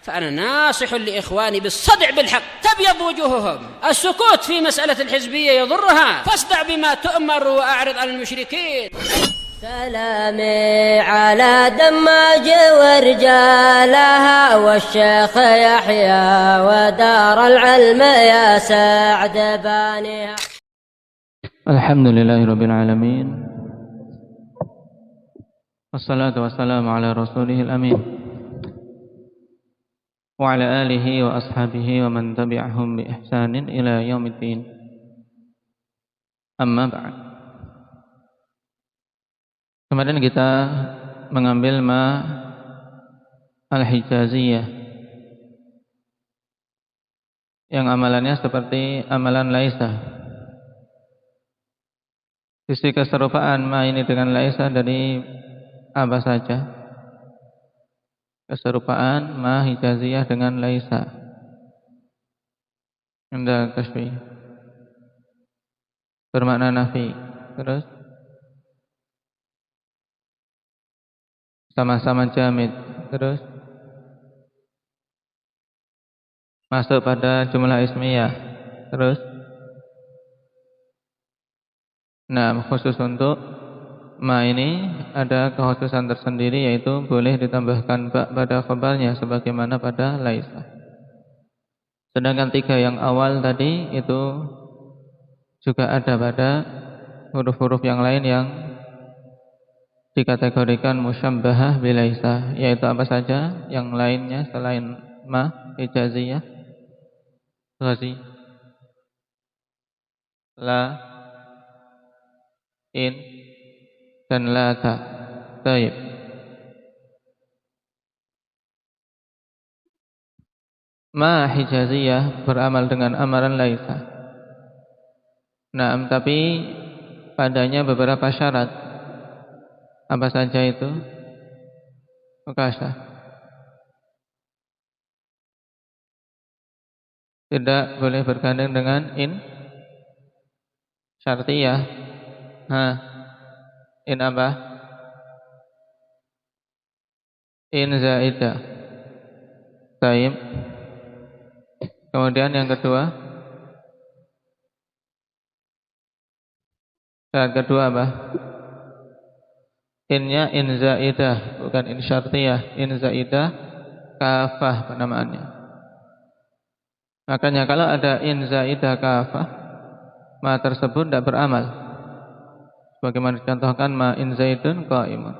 فأنا ناصح لإخواني بالصدع بالحق تبيض وجوههم. السكوت في مسألة الحزبية يضرها، فاصدع بما تؤمر وأعرض عن المشركين. سلامي على دماج ورجالها والشيخ يحيى ودار العلم يا سعد بانيها. الحمد لله رب العالمين، والصلاة والسلام على رسوله الأمين وعلى آله وأصحابه ومن تبعهم بإحسان إلى يوم الدين. Amma ba'd. Kemarin kita mengambil al-Hijaziyah yang amalannya seperti amalan Laisa. Sisi keserupaan ini dengan Laisa dari apa saja? Keserupaan Hijaziyah dengan Laisa. Indah kasfi. Bermakna nafi. Terus sama-sama jamid. Terus masuk pada jumlah ismiyah. Terus khusus untuk ini ada kekhususan tersendiri, yaitu boleh ditambahkan ba pada khabarnya sebagaimana pada Laisa. Sedangkan 3 yang awal tadi itu juga ada pada huruf-huruf yang lain yang dikategorikan musyabbahah bilaisa, yaitu apa saja yang lainnya selain Hijaziyah? Ghazi, la, in, dan lata. Baik. Hijaziyah beramal dengan amalan Laisa. Tapi padanya beberapa syarat. Apa saja itu? Ukasha. Tidak boleh bergandeng dengan in syartiyah. In apa? In zaidah. Taib. Kemudian yang kedua, syarat kedua apa? Innya in zaidah, bukan in syartiyah. In zaidah kafah penamaannya. Makanya kalau ada in zaidah kafah, tersebut tidak beramal. Bagaimana dicontohkan in zaidun qaimun.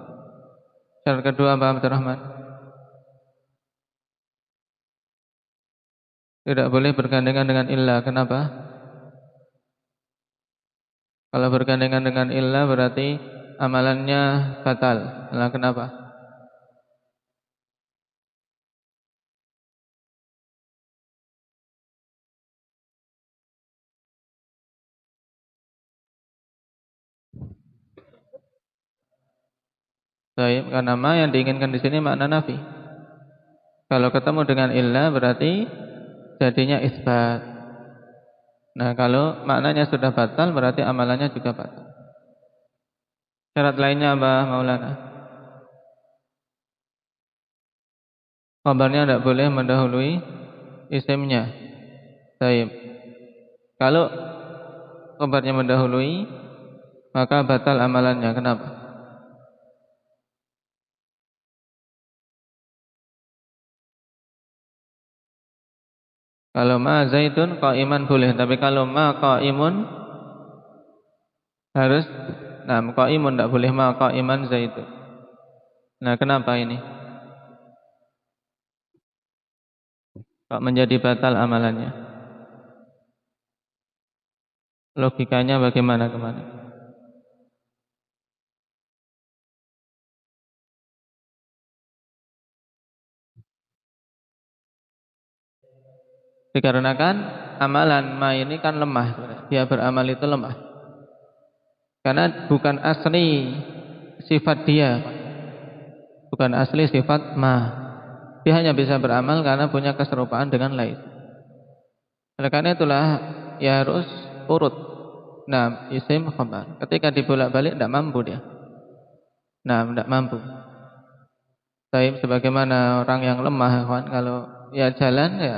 Syarat kedua apa, Abdul Rahman? Tidak boleh bergandengan dengan illa. Kenapa? Kalau bergandengan dengan illa berarti amalannya batal. Kenapa? Baik, karena yang diinginkan di sini makna nafi. Kalau ketemu dengan illa berarti jadinya isbat. Kalau maknanya sudah batal berarti amalannya juga batal. Syarat lainnya apa, Maulana? Khabarnya tidak boleh mendahului isimnya. Baik. Kalau khabarnya mendahului, maka batal amalannya. Kenapa? Kalau zaidun qaiman boleh, tapi kalau qaimun harus qaimun, tidak boleh qaiman zaidun. Kenapa ini? Kok menjadi batal amalannya? Logikanya bagaimana kemarin? Dikarenakan amalan ini kan lemah. Dia beramal itu lemah. Karena bukan asli sifat dia. Bukan asli sifat Dia hanya bisa beramal karena punya keserupaan dengan lain. Oleh karena itulah ya harus urut. Isim khabar. Ketika dibolak-balik tidak mampu dia. Tidak mampu. Taib sebagaimana orang yang lemah, kawan, kalau ya jalan ya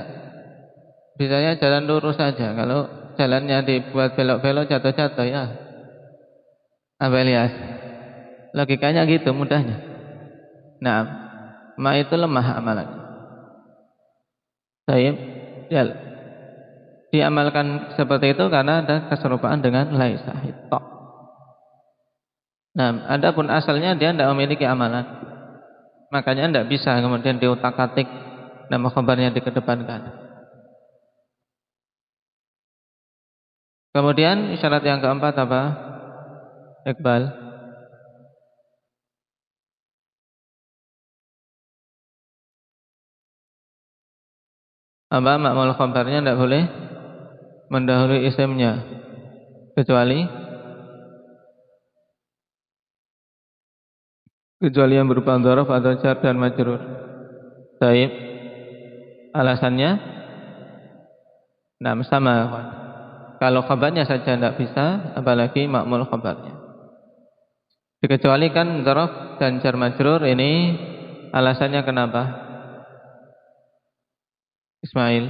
bisanya jalan lurus saja. Kalau jalannya dibuat belok-belok jatuh-jatuh ya. Apa lihat? Logikanya gitu mudahnya. Nah, ma itu lemah amalannya. Taib ya, diamalkan seperti itu karena ada keserupaan dengan laisa itu. Nah, adapun asalnya dia tidak memiliki amalan, makanya tidak bisa kemudian diutak-atik nama khabarnya dikedepankan. Kemudian syarat yang keempat apa? Iqbal. Apa ma'mul khabarnya tidak boleh mendahului isimnya kecuali yang berupa dzaraf atau jar dan majrur. Taib. Alasannya sama. Kalau khabarnya saja tidak bisa, apalagi ma'mul khabarnya. Dikecualikan dzaraf dan jar majrur ini, alasannya kenapa? Ismail.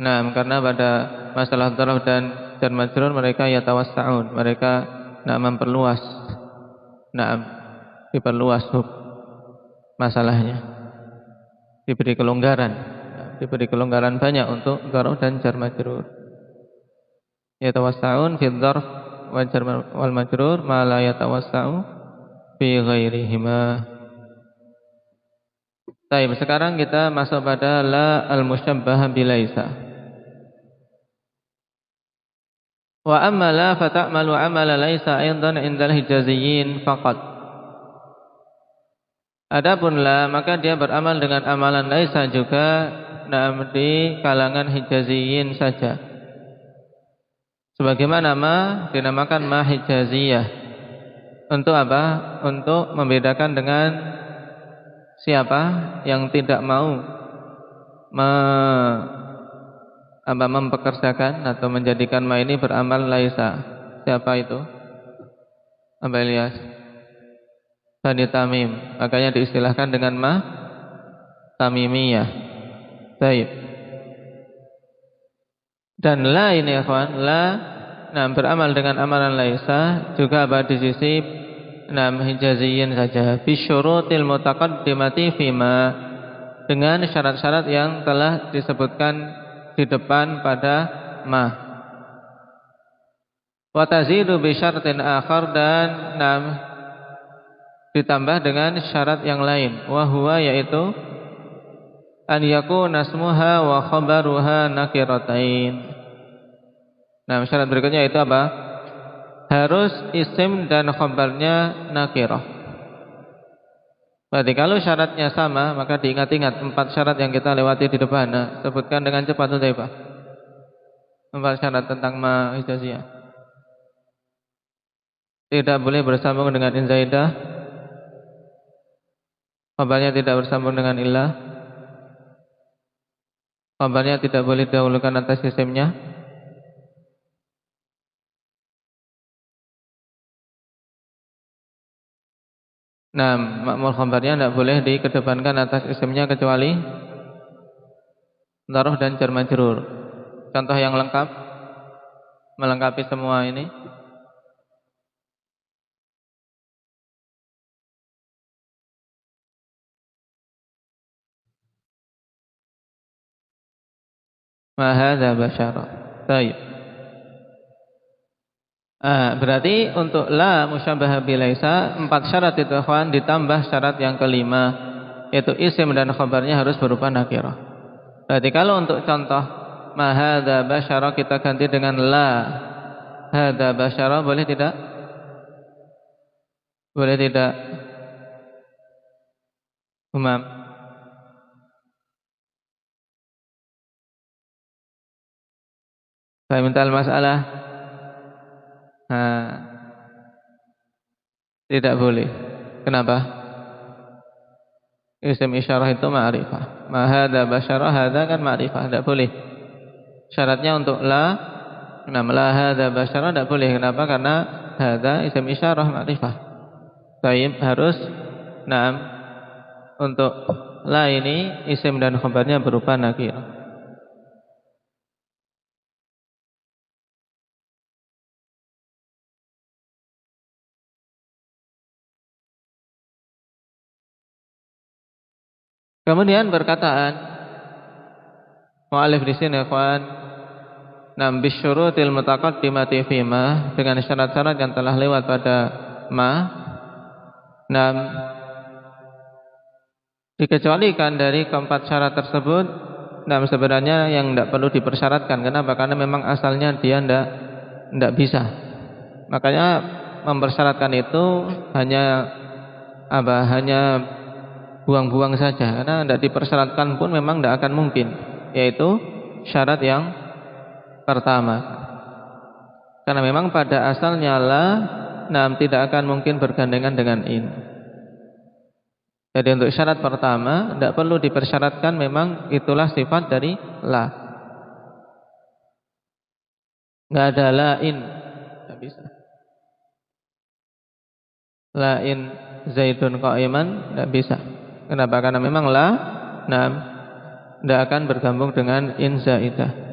Nah, karena pada masalah dzaraf dan jar majrur mereka yatawassa'un, mereka memperluas, diperluas masalahnya, diberi kelonggaran banyak untuk dzaraf dan jar majrur. Yatawassa'un fi dzarf wal majrur ma la yatawassa'u fi ghairihima. Baik, sekarang kita masuk pada la al-musyabbah bilaisa. Wa amma la fata'malu amala laisa aidan indal hijaziyyin faqat. Adapun la maka dia beramal dengan amalan laisa juga di kalangan hijaziyyin saja. Sebagaimana ma dinamakan ma hijaziyah. Untuk apa? Untuk membedakan dengan siapa yang tidak mau mempekerjakan atau menjadikan ma ini beramal laisa. Siapa itu? Aba Ilyas. Bani Tamim. Makanya diistilahkan dengan ma tamimiyah. Baik. Dan la ini ikhwan, la beramal dengan amalan laisa juga di sisi hijaziyyin saja bisyurutil mutaqaddimati fima, dengan syarat-syarat yang telah disebutkan di depan pada ma. Wa tazidu bi syartin akhar, dan ditambah dengan syarat yang lain, wa huwa yaitu an yakuna ismuha wa khabaruha nakiratain. Syarat berikutnya itu apa? Harus isim dan khabarnya nakirah. Berarti kalau syaratnya sama, maka diingat-ingat 4 syarat yang kita lewati di depan. Sebutkan dengan cepat Hudzaifah. 4 syarat tentang ma hijaziyah. Tidak boleh bersambung dengan in zaidah. Khabarnya tidak bersambung dengan illah. Khabarnya tidak boleh didahulukan atas isimnya. Ma'mul khabarnya tidak boleh dikedepankan atas isimnya kecuali dzaraf dan jar majrur. Contoh yang lengkap melengkapi semua ini. Ma hadza basyara. Baik. Berarti untuk la musyabbah bilaisa 4 syarat itu ikhwan, ditambah syarat yang kelima, yaitu isim dan khabarnya harus berupa nakirah. Berarti kalau untuk contoh ma hadza basyara kita ganti dengan la hadza basyara, boleh tidak? Boleh tidak? Umam. Saya minta masalah. Tidak boleh. Kenapa? Isim isyarah itu ma'rifah. Ma hadza basyara, hadza kan ma'rifah, tidak boleh. Syaratnya untuk la hadza basyara tidak boleh. Kenapa? Karena hadza isim isyarah ma'rifah. Baik, harus untuk la ini isim dan khabarnya berupa nakirah. Kemudian perkataan mu'allif di sini ikhwan, bisyurutil mutaqaddimati fi ma, dengan syarat-syarat yang telah lewat pada ma, dikecualikan dari keempat syarat tersebut. Sebenarnya yang tidak perlu dipersyaratkan. Kenapa? Karena memang asalnya dia tidak bisa. Makanya mempersyaratkan itu hanya buang-buang saja, karena tidak dipersyaratkan pun memang tidak akan mungkin, yaitu syarat yang pertama. Karena memang pada asalnya la tidak akan mungkin bergandengan dengan in. Jadi untuk syarat pertama tidak perlu dipersyaratkan, memang itulah sifat dari la. Nggak ada la in, nggak bisa. La in Zaidun qa'iman, tidak bisa. Kenapa? Karena memang la tidak akan bergabung dengan in zaidah.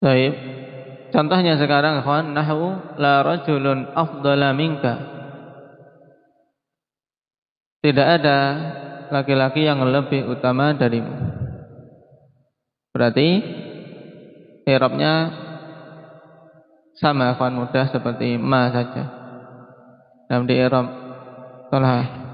Baik. Contohnya sekarang ikhwan, nahwu la rajulun afdala minka. Tidak ada laki-laki yang lebih utama darimu. Berarti i'rabnya sama ikhwan, mudah seperti ma saja. Dalam di i'rab Talha.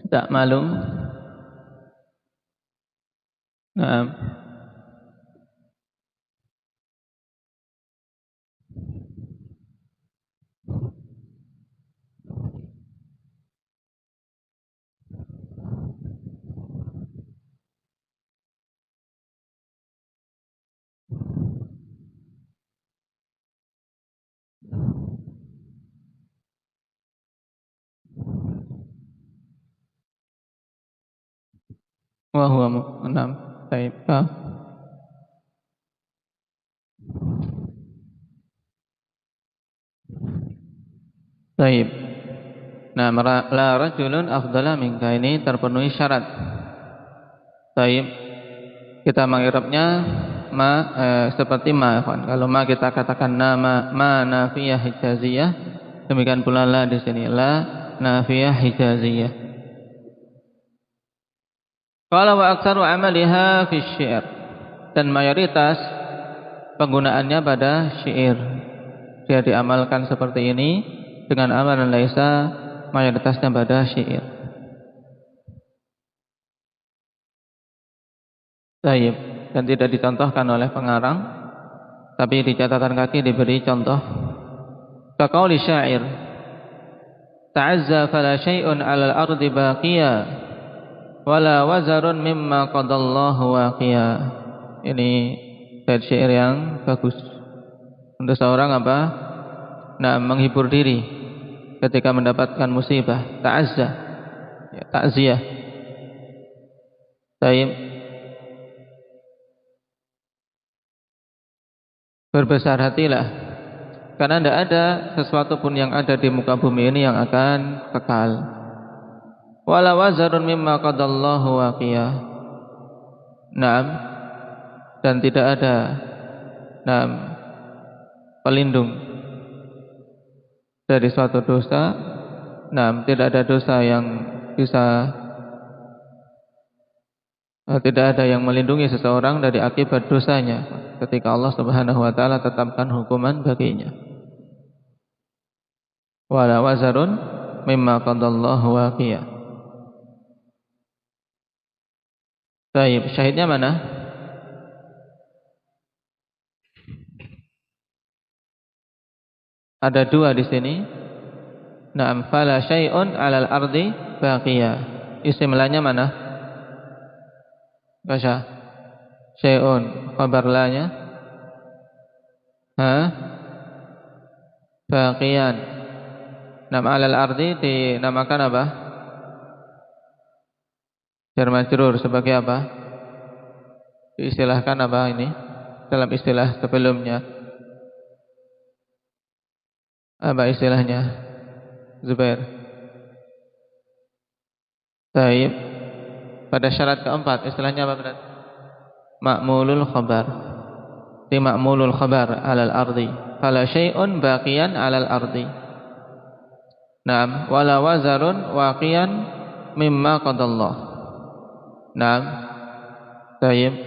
Tak malum. Wa huwa baik. Baik. La rajulun afdala minka ini terpenuhi syarat. Baik. Kita mengirabnya seperti ma. Kalau ma kita katakan nama ma nafiyah hijaziyah, demikian pula la di sini la nafiyah hijaziyah. Qala wa aktsaru amaliha fi syair, dan mayoritas penggunaannya pada syair. Dia diamalkan seperti ini dengan amalan laisa, mayoritasnya pada syair. Baik, dan tidak dicontohkan oleh pengarang, tapi di catatan kaki diberi contoh. Kaqauli syair, ta'azza fala syai'un 'alal ardi baqiya wala wazarun mimma qadallahu waqiya. Ini bait syair yang bagus untuk seorang menghibur diri ketika mendapatkan musibah. Ta'azza, ya, takziah. Baik. Berbesar hatilah, karena tidak ada sesuatu pun yang ada di muka bumi ini yang akan kekal. Wala wazarun mimma qadallahu waqiyah. Dan tidak ada pelindung dari suatu dosa. Tidak ada dosa yang bisa, tidak ada yang melindungi seseorang dari akibat dosanya ketika Allah Subhanahu wa taala tetapkan hukuman baginya. Wala wazarun mimma qadallahu waqiyah. Baik, syahidnya mana? Ada dua di sini. Naam, fala syai'un 'alal ardi baqiya. Isim lanya mana? Baca. Syai'un, khabar lanya. Baqiyan. Naam, 'alal ardi dinamakan apa? Jar majrur sebagai apa? Diistilahkan apa ini? Dalam istilah sebelumnya. Apa istilahnya? Zubair. Baik. Pada syarat keempat istilahnya apa berarti? Ma'mulul khabar. Di ma'mulul khabar 'alal ardi. Fala syai'un baqiyan 'alal ardi. Naam, wala wazarun waqiyan mimma qadallah. Naam. Baik.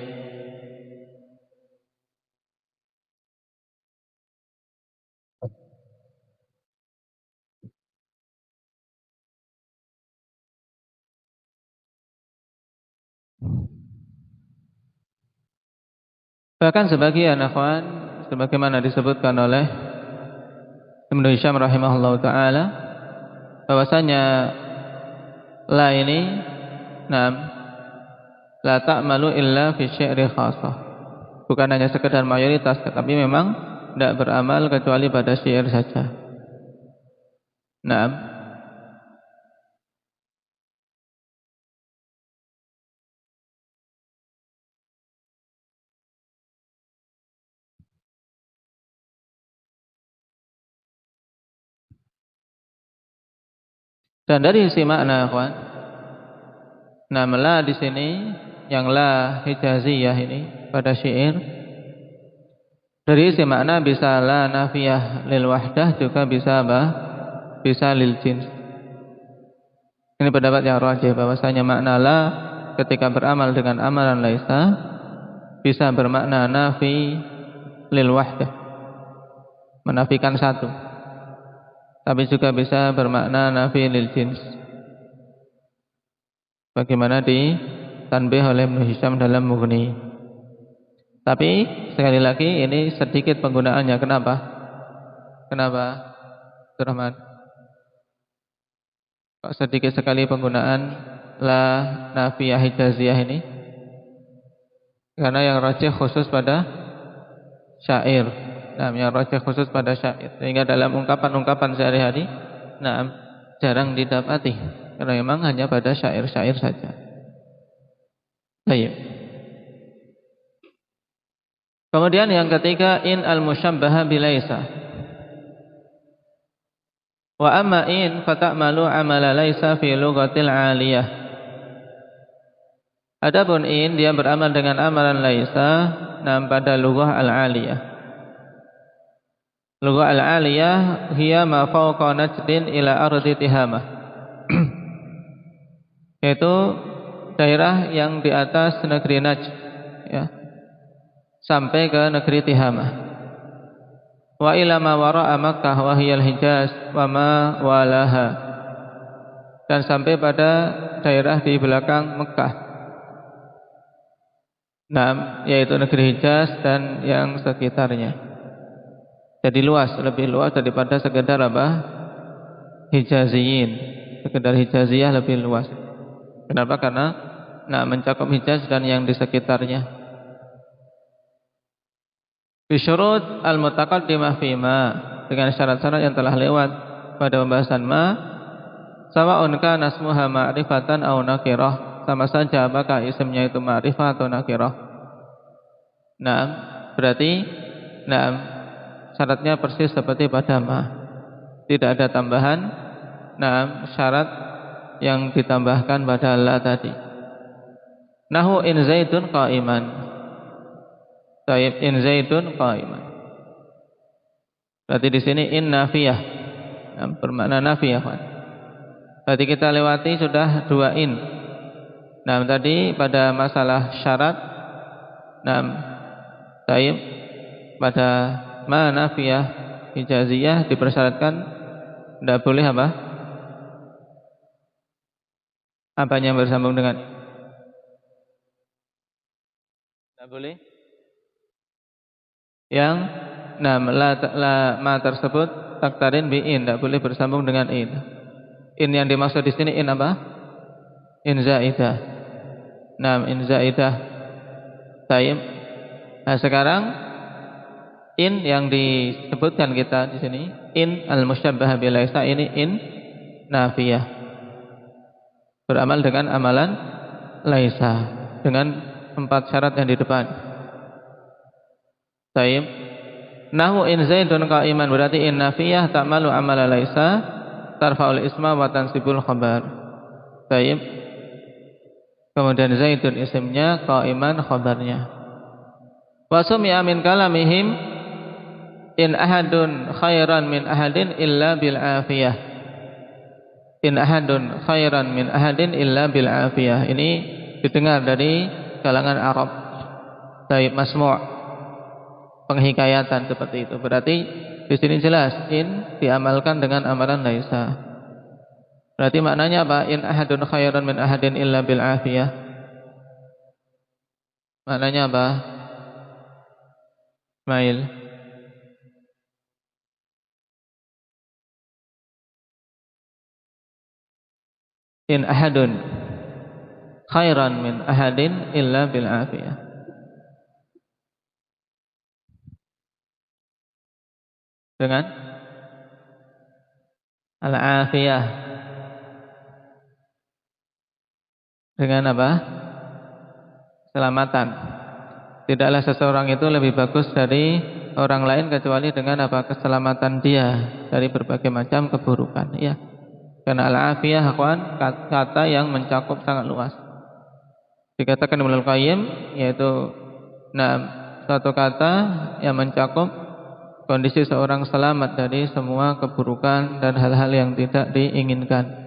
Bahkan sebagian akhwan sebagaimana disebutkan oleh Ibnu Hisham rahimahullahu taala bahwasanya la ini la ta'malu illa fi syi'ri khassah. Bukan hanya sekedar mayoritas tetapi memang tidak beramal kecuali pada syair saja. Naam. Dan dari sisi makna, akhwan, la di sini yang la hijaziyah ini pada syair, dari sisi makna bisa la nafiyah lil wahdah, juga bisa apa? Bisa lil jins. Ini pendapat yang rajih bahwasanya makna la ketika beramal dengan amalan laisa bisa bermakna nafi lil wahdah, menafikan satu. Tapi juga bisa bermakna nafi lil jins. Bagaimana ditanbih oleh Ibnu Hisham dalam Mughni. Tapi sekali lagi ini sedikit penggunaannya. Kenapa? Kenapa? Abdurrahman. Kok sedikit sekali penggunaan la nafiyah hijaziyah ini? Karena yang rajih khusus pada syair. Yang rajih khusus pada syair. Sehingga dalam ungkapan-ungkapan sehari-hari jarang didapati. Karena memang hanya pada syair-syair saja. Baik. Kemudian yang ketiga, in al-musyabbaha bilaisa. Wa amma in fata'malu amala laisa fi lughatil 'aliyah. Adapun in dia beramal dengan amalan laisa pada lughah al-'aliyah. Lughah al-'aliyah hiya ma fawqa najdin ila ardi tihamah. Yaitu daerah yang di atas negeri Najd, ya, sampai ke negeri Tihamah. Wa ila ma wara'a Makkah wa hiyal Hijaz wa ma walaha. Dan sampai pada daerah di belakang Mekah. Yaitu negeri Hijaz dan yang sekitarnya. Jadi luas, lebih luas daripada sekedar apa? Hijaziyin. Sekedar Hijaziyah lebih luas. Kenapa? Karena mencakup Hijaz dan yang di sekitarnya. Bisyurut al-mutaqaddimah fima, dengan syarat-syarat yang telah lewat pada pembahasan ma, sawa'un kana ismuha ma'rifatan aw nakirah, sama saja apakah isimnya itu ma'rifah atau nakirah. Berarti syaratnya persis seperti pada ma. Tidak ada tambahan syarat yang ditambahkan pada la tadi. Nahu in zaidun qa'iman. Taib in zaidun qa'iman. Berarti di sini in nafiyah. Bermakna nafiyah. Berarti kita lewati sudah dua in. Tadi pada masalah syarat. Taib pada ma nafiyah hijaziyah dipersyaratkan tidak boleh apa? Apanya yang bersambung dengan? Tidak boleh. Yang ma tersebut taktarin bi in, tidak boleh bersambung dengan in. In yang dimaksud di sini in apa? In zaidah. Nah, in zaidah. Taib. Nah, sekarang in yang disebutkan kita di sini, in al-musyabbah bi laisa, ini in nafiyah. Beramal dengan amalan laisa dengan 4 syarat yang di depan. Taib. Nahu in zaidun qa'iman, berarti in nafiyah ta'malu amala laisa tarfa'ul isma wa tansibul khabar. Taib. Kemudian zaidun isimnya, qa'iman khabarnya. Wa sumi'a min kalamihim in ahadun khairan min ahadin illa bil afiyah. In ahadun khairan min ahadin illa bil afiyah. Ini didengar dari kalangan Arab. Taib, masmu', penghikayatan seperti itu. Berarti di sini jelas in diamalkan dengan amalan laisa. Berarti maknanya apa? In ahadun khairan min ahadin illa bil afiyah. Maknanya apa? Mail. In ahadun khairan min ahadin illa bil afiyah. Dengan al-afiyah. Dengan apa? Keselamatan. Tidaklah seseorang itu lebih bagus dari orang lain kecuali dengan apa? Keselamatan dia dari berbagai macam keburukan. Ya. Karena al-afiyah kata yang mencakup sangat luas. Dikatakan Ibnu Qayyim yaitu suatu kata yang mencakup kondisi seorang selamat dari semua keburukan dan hal-hal yang tidak diinginkan.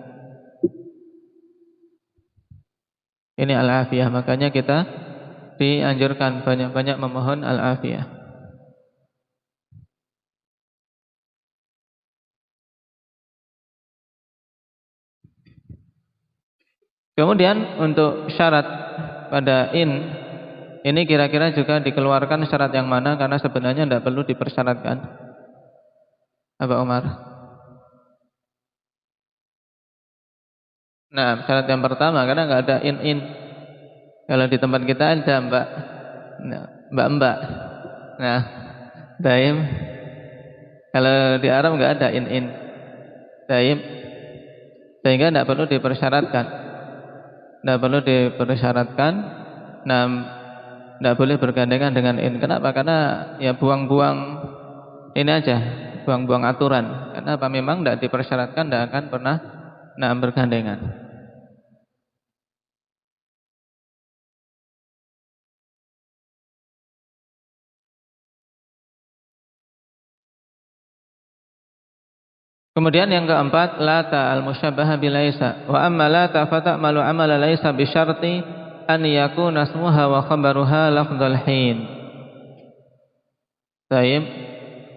Ini al-afiyah, makanya kita dianjurkan banyak-banyak memohon al-afiyah. Kemudian untuk syarat pada in, ini kira-kira juga dikeluarkan syarat yang mana, karena sebenarnya tidak perlu dipersyaratkan. Apa Umar? Nah, syarat yang pertama, karena nggak ada in. Kalau di tempat kita ada mbak. Mbak. Nah, daim. Kalau di Arab nggak ada in. Daim. Sehingga tidak perlu dipersyaratkan. Tidak perlu dipersyaratkan. Nah, tidak boleh bergandengan dengan in. Kenapa? Karena ya buang-buang ini aja, buang-buang aturan. Kenapa? Memang tidak dipersyaratkan, tidak akan pernah bergandengan. Kemudian yang keempat, lata al-musyabbaha bilaisa. Wa amma lata fata'malu amala laisa bi syarti an yakuna ismuha wa khabaruha lafdzul hin. Baik.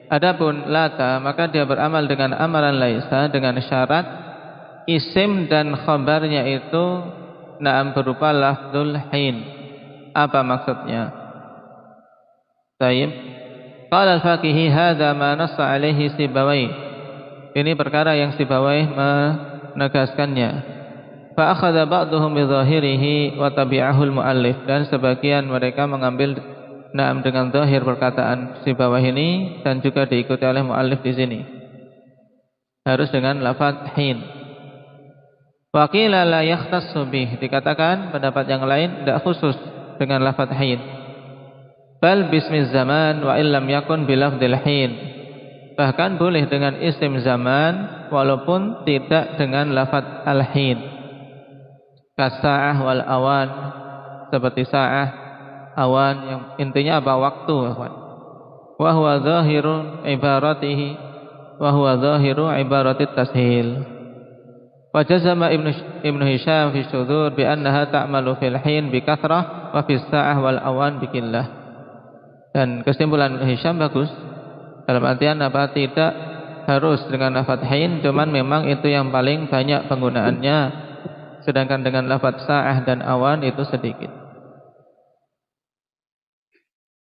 Adapun lata, maka dia beramal dengan amalan laisa dengan syarat isim dan khabarnya itu berupa lafdzul hin. Apa maksudnya? Baik. Qala al-Faqihi hadza ma nassa alaihi Sibawayh. Ini perkara yang Sibawayh menegaskannya. Fa akhadha ba'dhum bi dhahirihi wa tabi'ahu al-muallif, dan sebagian mereka mengambil dengan zahir perkataan Sibawayh ini dan juga diikuti oleh muallif di sini. Harus dengan lafaz hin. Wa qila la yakhtassu bih, dikatakan pendapat yang lain tidak khusus dengan lafaz hin. Bal bismi zaman wa illam yakun bi lafdzil hin. Bahkan boleh dengan isim zaman walaupun tidak dengan lafaz al-hin. Kasa'ah wal awan, seperti sa'ah, awan, yang intinya apa? Waktu. Wa huwa zahiru ibaratihi, wa huwa zahiru ibaratit tashil. Wa jazama Ibnu Hisham fi syudzur bi annaha ta'malu fil hin bi kathrah wa fis sa'ah wal awan bi qillah. Dan kesimpulan Ibnu Hisham bagus. Dalam artian apa? Tidak harus dengan lafaz hin, cuman memang itu yang paling banyak penggunaannya, sedangkan dengan lafaz sa'ah dan awan itu sedikit.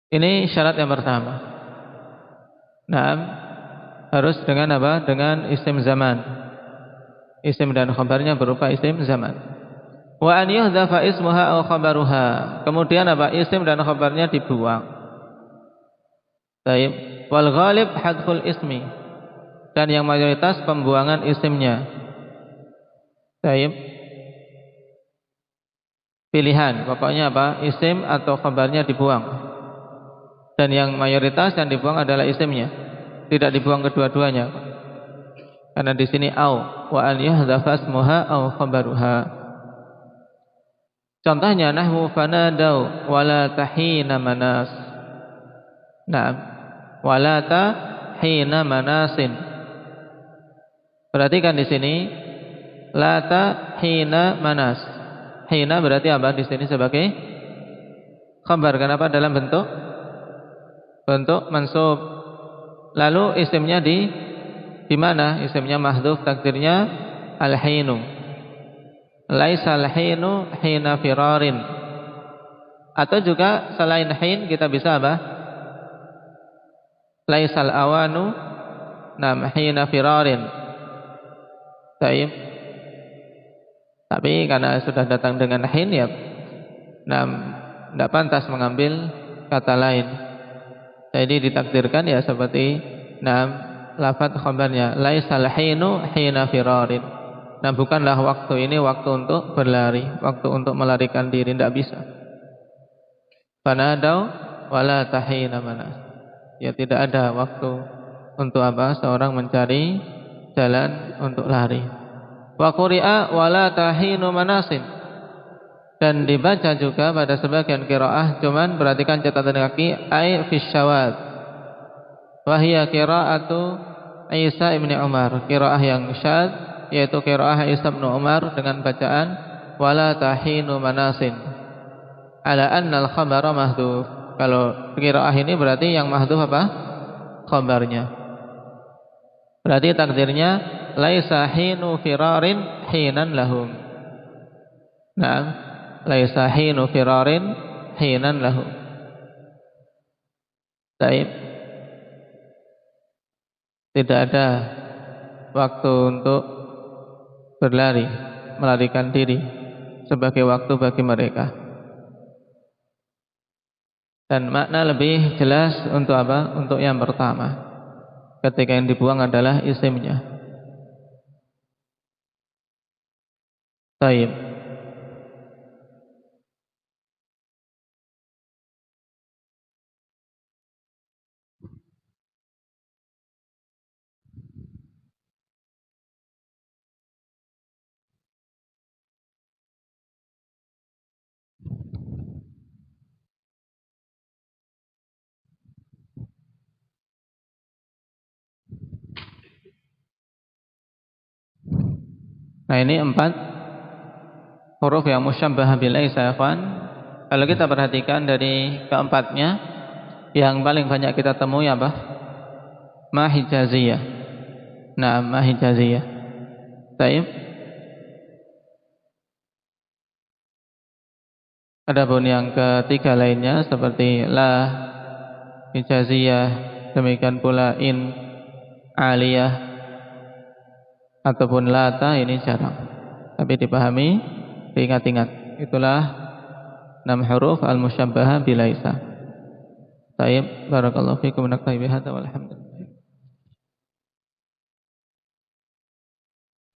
Ini syarat yang pertama. Nah, harus dengan apa? Dengan isim zaman. Isim dan khabarnya berupa isim zaman. Wa an yuhdhafa ismuha aw khabaruha. Kemudian apa? Isim dan khabarnya dibuang. Baik. Wal ghalib hadful ismi. Dan yang mayoritas pembuangan isimnya. Baik. Pilihan, pokoknya apa? Isim atau khabarnya dibuang. Dan yang mayoritas yang dibuang adalah isimnya. Tidak dibuang kedua-duanya. Karena di sini au wa an yahdhafa ismuha aw khabaruha. Contohnya nahwu fanadau wala tahina manas. Naam. Wala tahina manasin. Perhatikan di sini lata hina manas. Hina berarti apa di sini sebagai khabar. Kenapa dalam bentuk mansub. Lalu isimnya di mana? Isimnya mahdhuf, takdirnya al-hinu. Laisa al-hinu hina firarin. Atau juga selain hin kita bisa apa? Laisal awanu nam hina firarin. Baik. Tapi karena sudah datang dengan hin ya tidak pantas mengambil kata lain. Jadi ditakdirkan ya seperti lafaz khabarnya laisal hinu hina firarin. Nah, bukanlah waktu ini waktu untuk berlari, waktu untuk melarikan diri, tidak bisa. Fanadau wala tahina manas. Ya tidak ada waktu untuk apa? Seorang mencari jalan untuk lari. Wa quri'a wala tahinu manasin. Dan dibaca juga pada sebagian qiraah, cuman perhatikan catatan kaki ai fi syawad. Wa hiya qira'atu Isa ibn Umar, qiraah yang syadz yaitu qiraah Isa ibn Umar dengan bacaan wala tahinu manasin. Ala anna al-khabara mahdhuf. Kalau qiraah ini berarti yang mahdhuf apa? Khabarnya. Berarti takdirnya laisa hinu firarin hinan lahum. Naam. Laisa hinu firarin hinan lahu. Baik. Tidak ada waktu untuk berlari, melarikan diri sebagai waktu bagi mereka. Dan makna lebih jelas untuk apa? Untuk yang pertama. Ketika yang dibuang adalah isimnya. Baik. Nah, ini 4 huruf yang musyabbah bil laisa, ikhwan. Kalau kita perhatikan dari keempatnya, yang paling banyak kita temui apa? Ma hijaziyah. Nah, ma hijaziyah. Baik. Adapun yang ketiga lainnya seperti la hijaziyah, demikian pula in aliyah ataupun lata, ini jarang. Tapi dipahami, diingat-ingat. Itulah 6 huruf al-musyabbahah bilaisa. Baik, barakallahu fikum, naktafi bihadza walhamdulillah.